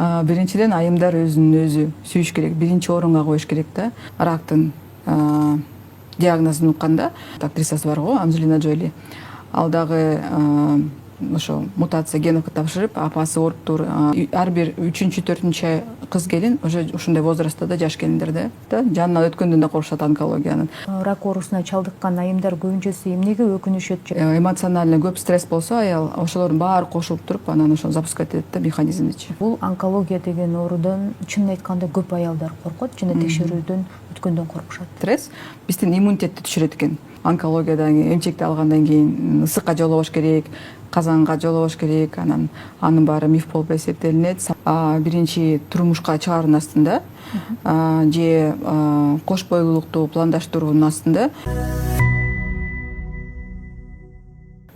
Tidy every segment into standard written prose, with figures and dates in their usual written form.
Биринчиден айымдар өзүн өзү сүйүш керек, биринчи орунга коюш керек да. Рактын диагнозун укканда актрисасы бар го, Анджелина Джоли. Ал дагы ошо мутация геновго тапшырып, апасы ооруптур. Ар бир 3-4 кыз келин уже ушундай возрастта да, жаш келиндер да, жанынан өткөндөн да коркушат онкологиянын. Рак оорусуна чалдыккан айымдар көбүнчөсү эмнеге өкүнүшөт? Эмоционально көп стресс болсо аял, ошолордун баары кошулуп туруп, анан ошо запускать этет да механизмдичи. Бул онкология деген оорудан чынын айтканда көп аялдар коркот жана текшерүүдөн өткөндөн коркушат. Стресс биздин иммунитетти түшүрөт экен. Онкологиядан кийин, эмчекти алгандан кийин ысыкка жолобош керек, казанга жолобош керек, анын баары миф болуп эсептелинет. Биринчи турмушка чыгаруунун астында же кош бойлуулукту пландаштыруунун астында.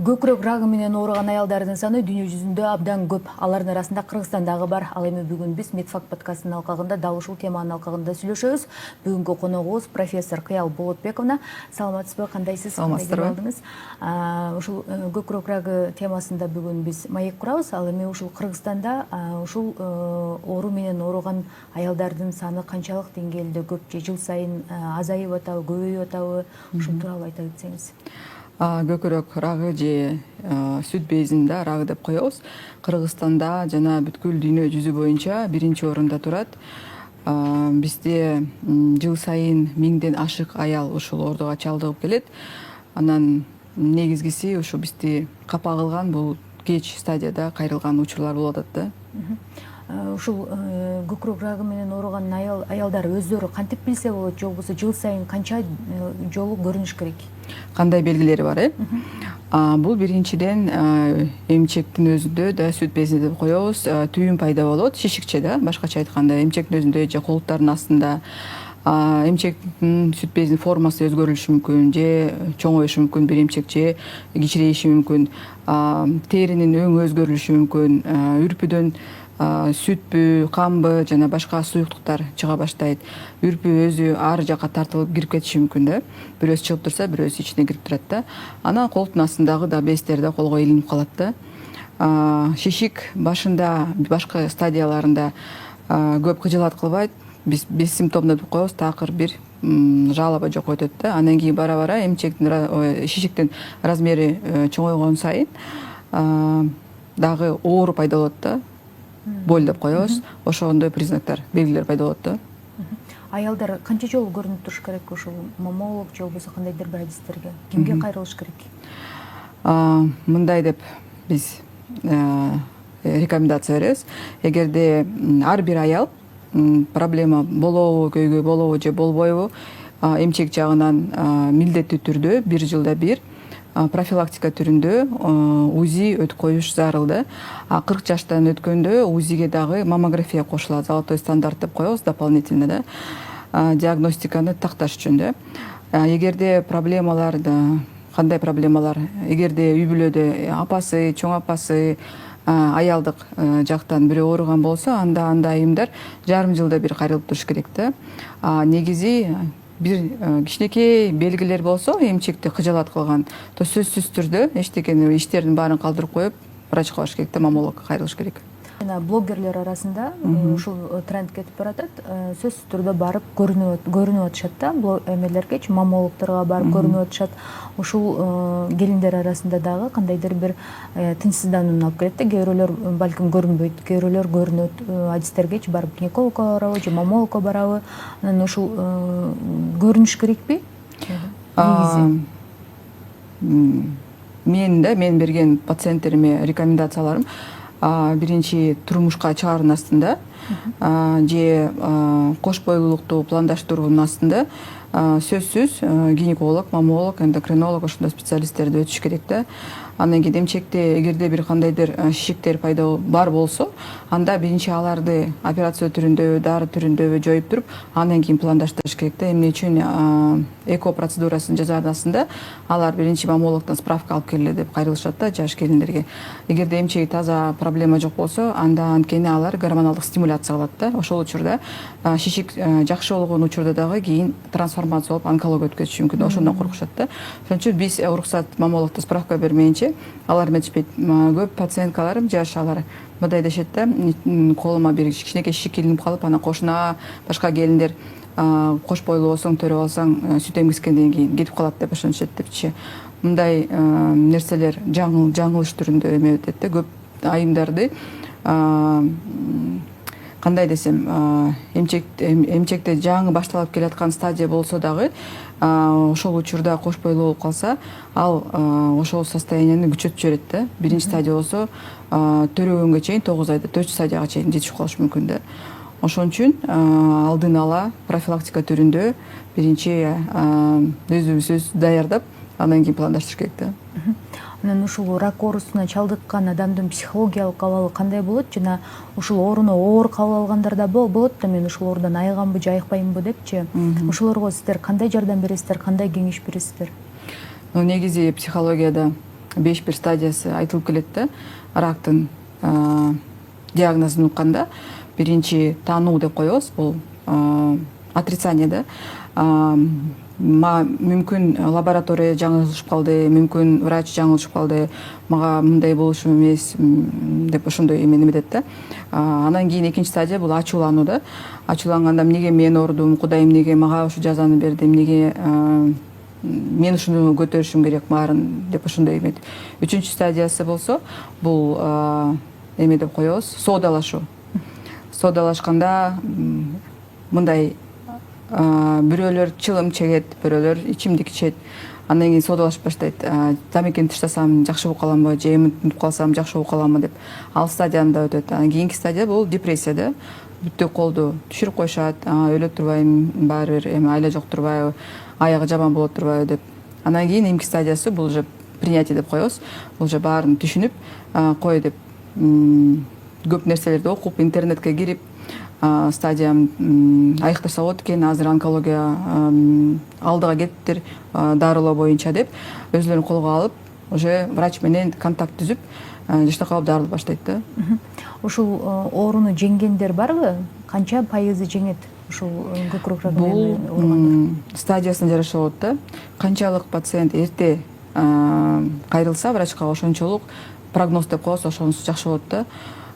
Көкүрөк рагы менен ооруган аялдардын саны дүйнө жүзүндө абдан көп. Алардын арасында Кыргызстандагы бар. Ал эми бүгүн биз Медфак подкастынын алкагында дал ушул теманын алкагында сүйлөшөбүз. Бүгүнкү коногубуз профессор Кыял Болотбековна. Саламатсызбы, кандайсыз? Саламатсыздарбы. Ушул көкүрөк рагы темасында бүгүн биз маек курабыз. Ал эми ушул Кыргызстанда ушул оору менен ооруган аялдардын саны канчалык деңгээлде көп же жыл сайын азайып атабы, көбөйүп атабы? Ушул тууралуу айта кетсеңиз. Көкүрөк рагы же сүт безинин рагы деп коебуз. Кыргызстанда жана бүткүл дүйнө жүзү боюнча биринчи орунда турат. Бизде жыл сайын 1000ден ашык аял ушул оорууга чалдыгып келет. Анан негизгиси ушу бизди капа кылган бул кеч стадияда кайрылган учурлар болуп атат да. Ушул көкүрөк рагы менен ооруган аялдар өздөрү кантип билсе болот, же болбосо жыл сайын канча жолу көрүнүш керек? Кандай белгилери бар? Бул биринчиден эмчектин өзүндө да, сүт безинде деп коебуз, түйүн пайда болот, шишикче да, башкача айтканда эмчектин өзүндө же колуттардын астында. Эмчектин сүт безинин формасы өзгөрүлүшү мүмкүн, же чоңоюшу мүмкүн, бир эмчек же кичирейиши мүмкүн. Теринин өңү өзгөрүлүшү мүмкүн, үрпүдөн сүтпү, камбы жана башка суюктуктар чыга баштайт. Үрпү өзү ар жака тартылып кирип кетиши мүмкүн да. Бирөөсү чыгып турса, бирөөсү ичине кирип турат да. Анан колдун астындагы да бездер да колго илинип калат да. Шишик башында, башка стадияларында көп кыжылат кылбайт. Биз бессимптомдуу деп коебуз, такыр бир жалоба жокко өтөт да. Андан кийин бара-бара эмчектин, шишиктин размери чоңойгон сайын дагы оору пайда болот да. Боль деп коебуз. Ошондой признактар, белгилер пайда болот да. Аялдар канча жолу көрүнүп туруш керек ушул маммолог же болбосо кандайдыр бир адистерге? Кимге кайрылыш керек? Мындай деп биз рекомендация беребиз. Эгерде ар бир аял проблема болобу, көйгөй болобу же болбойбу, эмчек жагынан милдеттүү түрдө 1 жылда бир профилактика түрүндө УЗИ өтүп коюш зарыл да. 40 жаштан өткөндө УЗИге дагы маммография кошулат, золотой стандарт деп коебуз, дополнительно да. Диагностиканы такташ үчүн да. Эгерде проблемалар кандай проблемалар? Эгерде үй бүлөдө апасы, чоң апасы, аялдык жактан бирөө ооруган болсо, анда айымдар жарым жылда бир кайрылып туруш керек да. Негизи бир кичинекей белгилер болсо, эмчекти кыжалат кылган, то сөзсүз түрдө эчтекени иштердин баарын калтырып коюп, врачка барыш керек да, маммологко кайрылыш керек. Блогерлер арасында ушул тренд кетип баратат. Сөзсүз түрдө барып көрүнүп атышат да, эмелергечи, маммологторго барып көрүнүп атышат. Ушул келиндер арасында дагы кандайдыр бир тынчсызданууну алып келет да. Кээ бирөөлөр балким көрүнбөйт, кээ бирөөлөр көрүнөт. Адистергечи барып гинекологко барабы же маммологко барабы? Анан ушул көрүнүш керекпи? Негизи. Мен берген пациенттериме рекомендацияларым биринчи турмушка чыгаруунун астында же кош бойлуулукту пландаштыруунун астында сөзсүз гинеколог, маммолог, эндокринолог ошондой специалисттерди өтүш керек да. Андан кийин эмчекте эгерде бир кандайдыр шишиктер пайда бар болсо, анда биринчи аларды операция түрүндөбү, дары түрүндөбү жоюп туруп, андан кийин пландаштырыш керек да. Эмне үчүн эко процедурасынын жазаасында алар биринчи маммологдон справка алып келгиле деп кайрылышат да жаш келиндерге. Эгерде эмчеги таза, проблема жок болсо, анда анткени алар гормоналдык стимуляция алат да. Ошол учурда шишик жакшы болгон учурда дагы кийин трансформация болуп онкология өткөрүшү мүмкүн. Ошондон коркушат да. Ошон үчүн биз уруксат маммологдо справка бермейинче алар метишпейт. Көп пациенткаларым жаш, алар мындай дешет да, колума бир кичинекей шишик илинип калып, анан кошуна башка келиндер кош бойлуу болсоң, төрө алсаң, сүт эмгискенден кийин кетип калат деп ошентишет депчи. Мындай нерселер жаңылыш түрүндө эме өтөт да, көп айымдарды кандай десем, эмчекте жаңы башталып келаткан стадия болсо дагы, ошол учурда кош бойлуу болуп калса, ал ошол состоянияны күчөтүп жиберет да. Биринчи стадия болсо, төрөгөнгө чейин 9 айда 4 стадияга чейин жетишип калышы мүмкүн да. Ошон үчүн алдын ала профилактика түрүндө биринчи өзүбүз даярдап, андан кийин пландаштырыш керек да. Анан ушул рак оорусуна чалдыккан адамдын психологиялык абалы кандай болот? Жана ушул ооруну оор кабыл алгандар да болот да, мен ушул оорудан айыганбы же айыкпаймынбы депчи. Ошолорго сиздер кандай жардам бересиздер, кандай кеңеш бересиздер? Негизи психологияда 5 бир стадиясы айтылып келет да. Рактын диагнозун укканда биринчи таануу деп коебуз, бул отрицание да. Мүмкүн лаборатория жаңылышып калды, мүмкүн врач жаңылышып калды, мага мындай болушу эмес деп ошондой эмени эметет да. Анан кийин экинчи стадия бул ачуулануу да. Ачууланганда эмнеге мен оорудум, Кудайым эмнеге мага ушу жазаны берди, эмнеге мен ушуну көтөрүшүм керек баарын деп ошондой эмет. Үчүнчү стадиясы болсо, бул эме деп коебуз, соодалашуу. Соодалашканда мындай бирөөлөр чылым чегет, бирөөлөр ичимдик ичет. Андан кийин соодалашып баштайт. Тамекени таштасам жакшы болуп каламбы, же эминтип калсам жакшы болуп каламбы деп. Ал стадияда өтөт. Анан кийинки стадия бул депрессия да. Бүттө колду түшүрүп коюшат, өлө турбайм, баары бир эме айла жок турбайбы, аягы жаман болот турбайбы деп. Анан кийин эмки стадиясы бул уже принятие деп коебуз. Бул уже баарын түшүнүп, кой деп көп нерселерди окуп, интернетке кирип, стадиям айыктырса болот экен, азыр онкология алдыга кетиптир, дарылоо боюнча деп өзүлөрүн колго алып, уже врач менен контакт түзүп, жашта калып дарылап баштайт да. Ушул ооруну жеңгендер барбы? Канча пайызы жеңет ушул көкүрөк рагы менен ооругандар? Стадиясына жараша болот да. Канчалык пациент эрте кайрылса врачка, ошончолук прогноз деп коебуз, ошонусу жакшы болот да.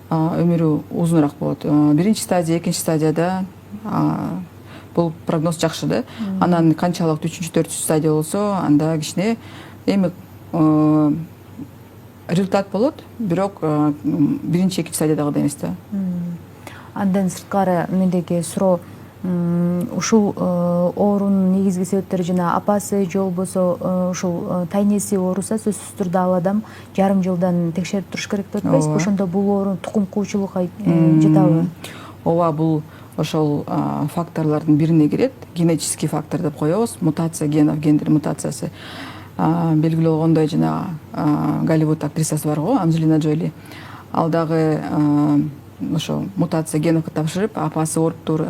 Өмүрү узунураак болот. Биринчи стадия, экинчи стадияда бул прогноз жакшы да. Анан канчалык 3-4 стадия болсо, анда кичине эми результат болот, бирок биринчи, экинчи стадиядагы да эмес да. Андан сырткары мендеги суроо, ушул оорунун негизги себептери жана апасы же болбосо ушул тайнеси ооруса, сөзсүз түрдө ал адам жарым жылдан текшерип туруш керек деп атпайсызбы? Ошондо бул оорун тукум куучулукка жатабы? Ооба, бул ошол факторлордун бирине кирет. Генетический фактор деп коебуз, мутация генов, гендер мутациясы. Белгилүү болгондой, жана Голливуд актрисасы бар го, Анджелина Джоли. Ал дагы ошо мутация геновго тапшырып, апасы ооруптур,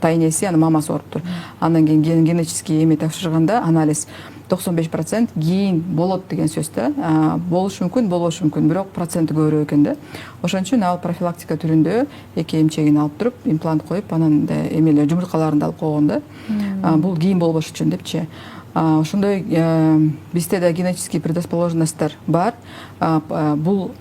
тайнеси, анан мамасы ооруптур. Андан кийин генетический эме тапшырганда анализ 95% кийин болот деген сөз да. Болушу мүмкүн, болбошу мүмкүн, бирок проценти көбүрөөк экен да. Ошон үчүн ал профилактика түрүндө эки эмчегин алып туруп, имплант коюп, анан эмелер жумурткаларын да алып койгон да. Бул кийин болбош үчүн депчи. Ошондой бизде да генетический предрасположенностьтар бар. Бул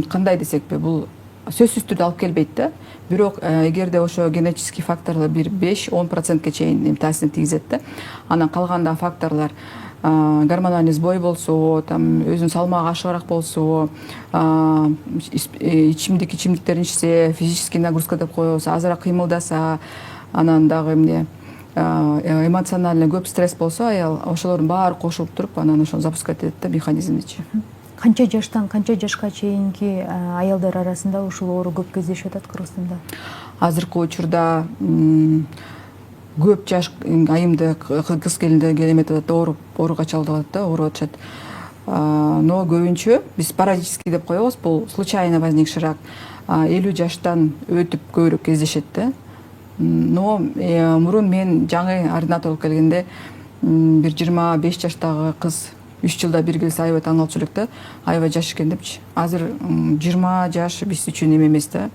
кандай десекпи, бул сөзсүз түрдө алып келбейт да. Бирок эгерде ошо генетический факторлор бир 5-10%ке чейин таасирин тийгизет да. Анан калганда факторлор гормональный сбой болсо, там өзүнүн салмагы ашыгыраак болсо, ичимдиктерин ичсе, физический нагрузка деп коебуз, азыраак кыймылдаса, анан дагы эмне эмоционально көп стресс болсо, аял ошолордун баары кошулуп туруп, анан ошону запускать этет да механизмдичи. Канча жаштан канча жашка чейинки аялдар арасында ушул оору көп кездешип атат Кыргызстанда? Азыркы учурда көп жаш айымды кыз келинде эметип атат, ооруга чалдыгып атат да, ооруп атышат. Но көбүнчө биз спорадический деп коебуз, бул случайно возникший рак. 50 жаштан өтүп көбүрөөк кездешет да. Но мурун мен жаңы ординатор болуп келгенде бир 25 жаштагы кыз 3 жылда бир келсе аябай таң калчу элек да, аябай жаш экен депчи. Азыр 20 жаш биз үчүн эме эмес да.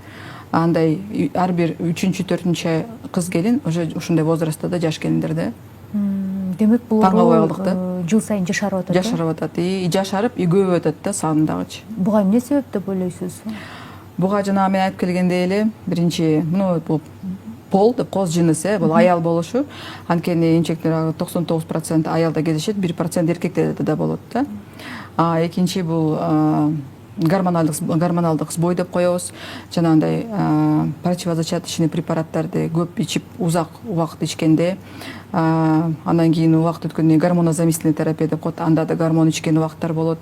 Андай ар бир 3-4 кыз келин уже ушундай возрастта да, жаш келиндер да. Демек бул жыл сайын жашарып атат. Жашарып атат, жашарып көбөйүп атат да, саны дагычы. Буга эмне себеп деп ойлойсуз? буга жана мен айтып келгендей эле биринчи бул пол деп коз жынысы бул аял болушу. Анткени эмчектер 99% аялда кездешет, 1% эркектерде да болот да. Экинчи бул гормоналдык сбой деп коебуз. Жанагындай противозачаточный препараттарды көп ичип, узак убакыт ичкенде, андан кийин убакыт өткөндөн гормонозаместительный терапия деп коет. Анда да гормон ичкен убакыттар болот.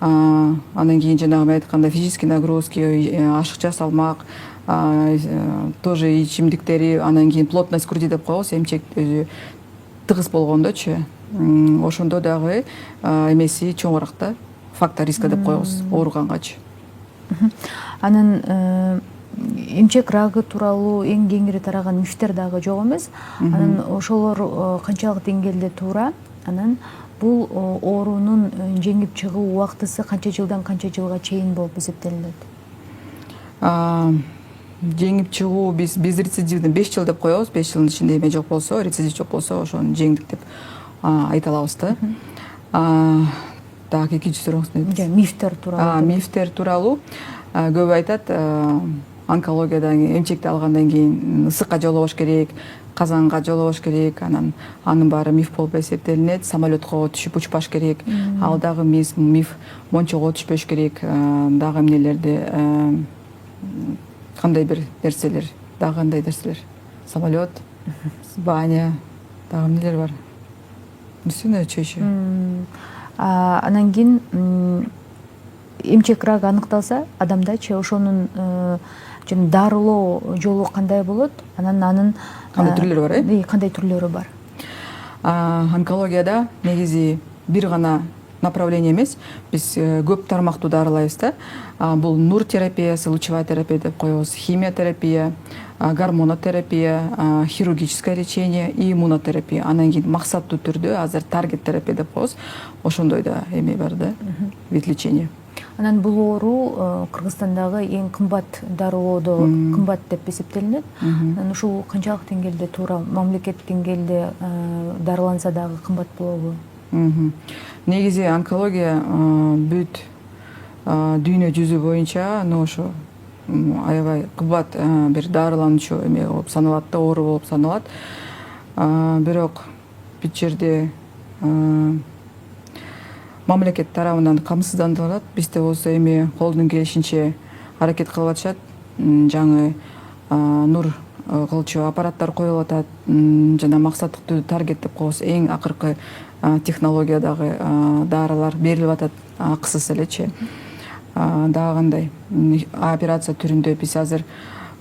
Андан кийин жанагы мен айткандай физический нагрузки, ашыкча салмак, тоже ичимдиктери, андан кийин плотность груди деп коебуз, эмчек өзү тыгыз болгондочу. Ошондо дагы эмеси чоңураак да, фактор риска деп коебуз ооругангачы. Анан эмчек рагы тууралуу эң кеңири тараган мифтер дагы жок эмес. Анан ошолор канчалык деңгээлде туура? Анан бул оорунун жеңип чыгуу убактысы канча жылдан канча жылга чейин болуп эсептелинет? Жеңип чыгуу биз рецидивдин 5 жыл деп коебуз. 5 жылдын ичинде эме жок болсо, рецидив жок болсо, ошону жеңдик деп айта алабыз да. Так, экинчи сурооңуз эмне? Мифтер тууралуу. Мифтер тууралуу көп айтат, онкологиядан эмчекти алгандан кийин ысыкка жолобош керек, казанга жолобош керек, анын баары миф болуп эсептелинет. Самолетко түшүп учпаш керек. Ал дагы миф, мончого түшпөш керек, дагы эмнелерди, кандай бир нерселер, дагы кандай нерселер. Самолет, баня, дагы эмнелер бар. Чөйшү. Анан кийин эмчек рагы аныкталса, адамдачы ошонун дарылоо жолу кандай болот? Анын кандай түрлөрү бар, кандай түрлөрү бар? Онкологияда негизи бир гана направление эмес, биз көп тармактуу дарылайбыз да. Бул нур терапиясы, лучевая терапия деп коебуз, химиотерапия, гормонотерапия, хирургическое лечение и иммунотерапия. Анан кийин максаттуу түрдө азыр таргет терапия деп коебуз. Ошондой да эме бар да, вид лечения. Анан бул оору Кыргызстандагы эң кымбат дарылоодо кымбат деп эсептелинет. Анан ушул канчалык деңгээлде туура, мамлекет деңгээлде дарыланса дагы кымбат болобу? Негизи онкология бүт дүйнө жүзү боюнча ошо аябай кымбат бир дарылануучу эме болуп саналат да, оору болуп саналат. Бирок бүт жерде мамлекет тарабынан камсыздандырылат. Бизде болсо эми колдун келишинче аракет кылып атышат. Жаңы нур кылчу аппараттар коюлуп атат. Жана максаттык таргет деп коебуз, эң акыркы технологиядагы дарылар берилип атат, акысыз элечи. Дагы кандай операция түрүндө биз азыр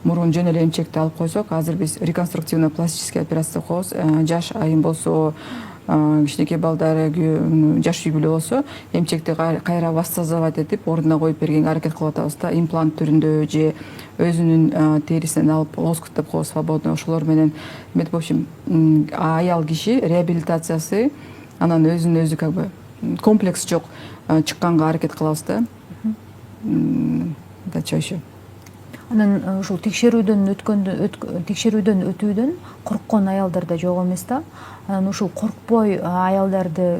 мурун жөн эле эмчекти алып койсок, азыр биз реконструктивно пластический операция деп коебуз. Жаш айым болсо, кичинекей балдары жаш үй бүлө болсо, эмчекти кайра воссоздавать этип, ордуна коюп бергенге аракет кылып атабыз да. Имплант түрүндө же өзүнүн терисинен алып, лоскут деп коебуз, свободный, ошолор менен в общем, аял киши реабилитациясы, анан өзүнүн өзү как бы комплекс жок чыкканга аракет кылабыз да. Да чөйшү. Анан ушул текшерүүдөн өтүүдөн корккон аялдар да жок эмес да. Анан ушул коркпой аялдарды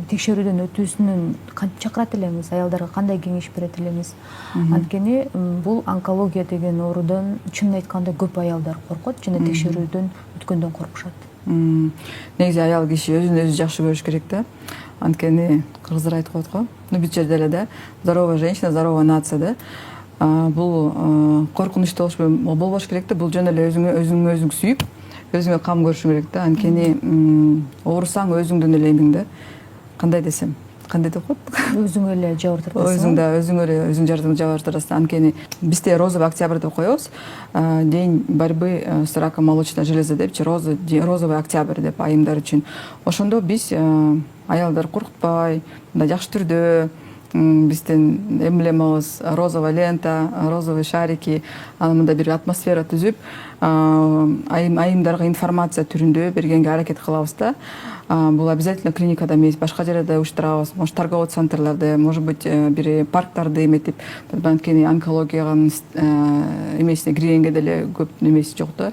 текшерүүдөн өтүүсүнүн чакырат элемиз, аялдарга кандай кеңеш берет элемиз? Анткени бул онкология деген оорудон чынын айтканда көп аялдар коркот жана текшерүүдөн өткөндөн коркушат. Негизи аял киши өзүн өзү жакшы көрүш керек да. Анткени кыргыздар айтып коет го, бүт жерде эле да, здоровая женщина, здоровая нация да. Бул коркунучтуу болбош керек да. Бул жөн эле өзүң сүйүп, өзүңө кам көрүшүң керек да. Анткени оорусаң өзүңдүн эле эмиң да. Кандай десем, кандай деп коет? Өзүң эле жабыр тартасың. Өзүң жабыр тартасың. Анткени бизде розовый октябрь деп коебуз. День борьбы с раком молочной железы депчи, розовый октябрь деп айымдар үчүн. Ошондо биз аялдар коркутпай, жакшы түрдө биздин эмблемабыз розовая лента, розовый шарики, анан мындай бир атмосфера түзүп, айымдарга информация түрүндө бергенге аракет кылабыз да. Бул обязательно клиникада эмес, башка жерде уюштурабыз, может торговый центрлерде, может быть бир парктарды эметип, анткени онкологиянын эмесине киргенге деле көп эмеси жок да.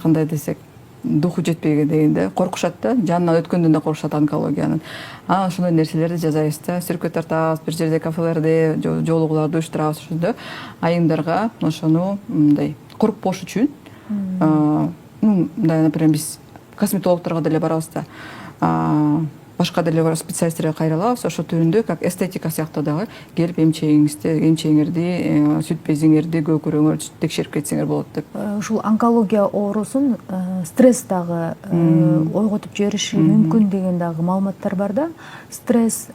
Кандай десек, духу жетпеген дегенде коркушат да, жанынан өткөндөн да коркушат онкологиянын. Ошондой нерселерди жазайбыз да, сүрөткө тартабыз, бир жерде кафелерде жолугууларды уюштурабыз ошондо айымдарга ошону мындай коруп болуш үчүн мындай, например, биз косметологторго деле барабыз да, башка деле специалисттерге кайрылабыз, ошо түрүндө как эстетика сыяктуу дагы келип эмчегиңерди, сүт безиңерди, көкүрөңөрдү текшерип кетсеңер болот деп. Ушул онкология оорусун стресс дагы ойготуп жибериши мүмкүн деген дагы маалыматтар бар да. Стресс,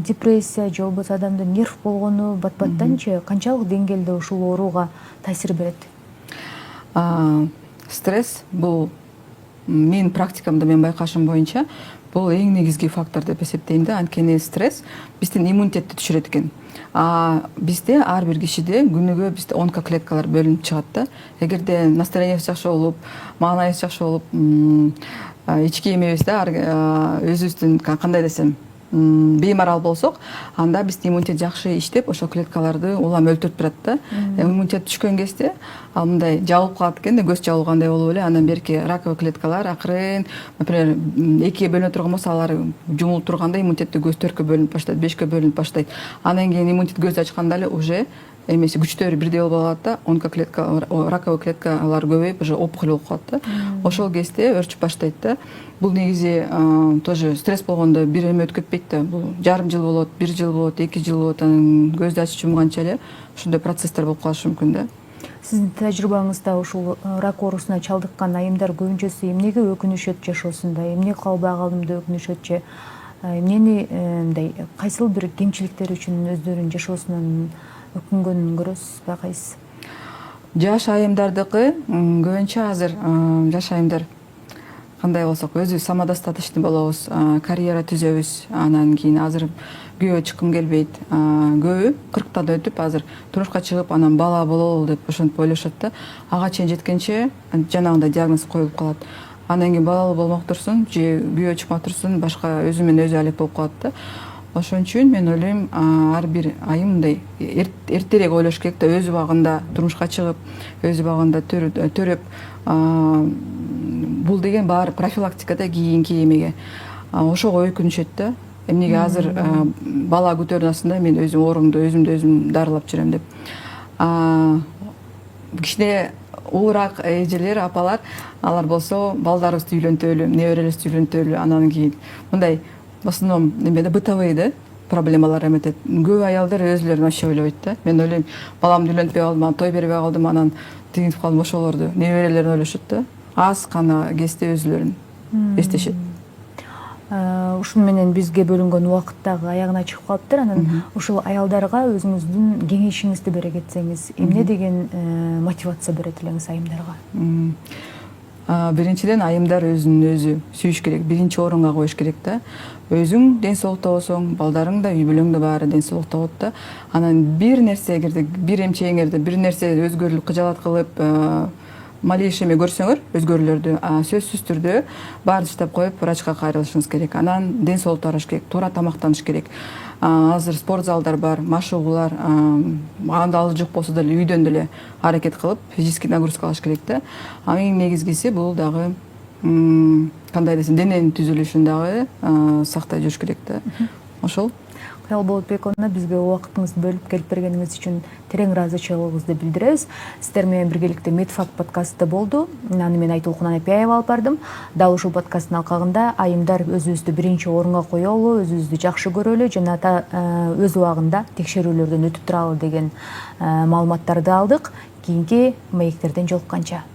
депрессия же болбосо адамдын нерв болгону бат-баттанчы канчалык деңгээлде ушул ооруга таасир берет? Стресс бул менин практикамда мен байкашым боюнча бул эң негизги фактор деп эсептейм да. Анткени стресс биздин иммунитетти түшүрөт экен. Бизде ар бир кишиде күнүгө бизде онкоклеткалар бөлүнүп чыгат да. Эгерде настроениябыз жакшы болуп, маанайыбыз жакшы болуп, ички эмебиз да өзүбүздүн кандай десем беймарал болсок, анда биздин иммунитет жакшы иштеп, ошол клеткаларды улам өлтүрүп турат да. Иммунитет түшкөн кезде ал мындай жабылып калат экен да, көз жабылгандай болуп эле, андан берки раковый клеткалар акырын, например, экиге бөлүнө турган болсо, алар жумулуп турганда иммунитетти көз 4кө бөлүнүп баштайт, 5кө бөлүнүп баштайт. Андан кийин иммунитет көз ачканда эле уже эмеси күчтөрү бирдей болуп алат да, онкоклетка, раковый клеткалар көбөйүп, уже опухоль болуп калат да. Ошол кезде өрчүп баштайт да. Бул негизи тоже стресс болгондо бир эме өткөтпөйт да. Бул жарым жыл болот, 1 жыл болот, 2 жыл болот, анан көздү ачып жумганча эле ошондой процесстер болуп калышы мүмкүн да. Сиздин тажрыйбаңызда ушул рак оорусуна чалдыккан айымдар көбүнчөсү эмнеге өкүнүшөт жашоосунда, эмне кылбай калдым деп өкүнүшөт же эмнени мындай кайсыл бир кемчиликтер үчүн өздөрүнүн жашоосунан өкүнгөнүн көрөсүз, байкайсыз? Жаш айымдардыкы көбүнчө азыр жаш айымдар кандай болсок өзүбүз самодостаточный болобуз, карьера түзөбүз, анан кийин азыр күйөө чыккым келбейт. Көбү 40тан өтүп азыр турмушка чыгып, анан бала бололу деп ошентип ойлошот да. Ага чейин жеткенче жанагындай диагноз коюлуп калат. Андан кийин балалуу болмок турсун, же күйөө чыкмак турсун, башка өзү менен өзү алек болуп калат да. Ошон үчүн мен ойлойм, ар бир айым мындай эртерээк ойлош керек да, өз убагында турмушка чыгып, өз убагында төрөп, бул деген баары профилактика да, кийинки эмеге. Ошого өкүнүшөт да. Эмнеге азыр бала көтөрүүнүн астында мен өзүм оорумду өзүм дарылап жүрөм деп. Кичине уулураак эжелер, апалар, алар болсо балдарыбызды үйлөнтөлү, неберелерибизди үйлөнтөлү, анан кийин мындай в основном эмеде бытовый да проблемалар эметет. Көп аялдар өзүлөрүн вообще ойлобойт да. Мен ойлойм, баламды үйлөнтпөй калдым, анан той бербей калдым, анан тигинтип калдым, ошолорду неберелерин ойлошот да. Аз гана кезде өзүлөрүн эстешет. Ушун менен бизге бөлүнгөн убакыт дагы аягына чыгып калыптыр. Анан ушул аялдарга өзүңүздүн кеңешиңизди бере кетсеңиз, эмне деген мотивация берет элеңиз айымдарга? Биринчиден айымдар өзүн өзү сүйүш керек, биринчи орунга коюш керек да. Өзүң ден соолукта болсоң, балдарың да, үй бүлөң да баары ден соолукта болот да. Анан бир нерсе, эгерде бир эмчегиңерде бир нерсе өзгөрүлүп, кыжаалат кылып, малейший көрсөңөр өзгөрүүлөрдү, сөзсүз түрдө баарын таштап коюп врачка кайрылышыңыз керек. Анан ден соолукту караш керек, туура тамактаныш керек. Азыр спорт залдар бар, машыгуулар, анда алыс жок болсо деле үйдөн деле аракет кылып физический нагрузка алыш керек да. Эң негизгиси бул дагы кандай десем, дененин түзүлүшүн дагы сактай жүрүш керек да. Ошол. Кыял Болотбековна, бизге убактыңызды бөлүп келип бергениңиз үчүн терең ыраазычылыгыбызды билдиребиз. Сиздер менен биргеликте Медфакт подкасты болду. Аны мен Айтолкун Анапияева алып бардым. Дал ушул подкасттын алкагында айымдар өзүбүздү биринчи орунга коелу, өзүбүздү жакшы көрөлү жана өз убагында текшерүүлөрдөн өтүп туралы деген маалыматтарды алдык. Кийинки маектерден жолукканча.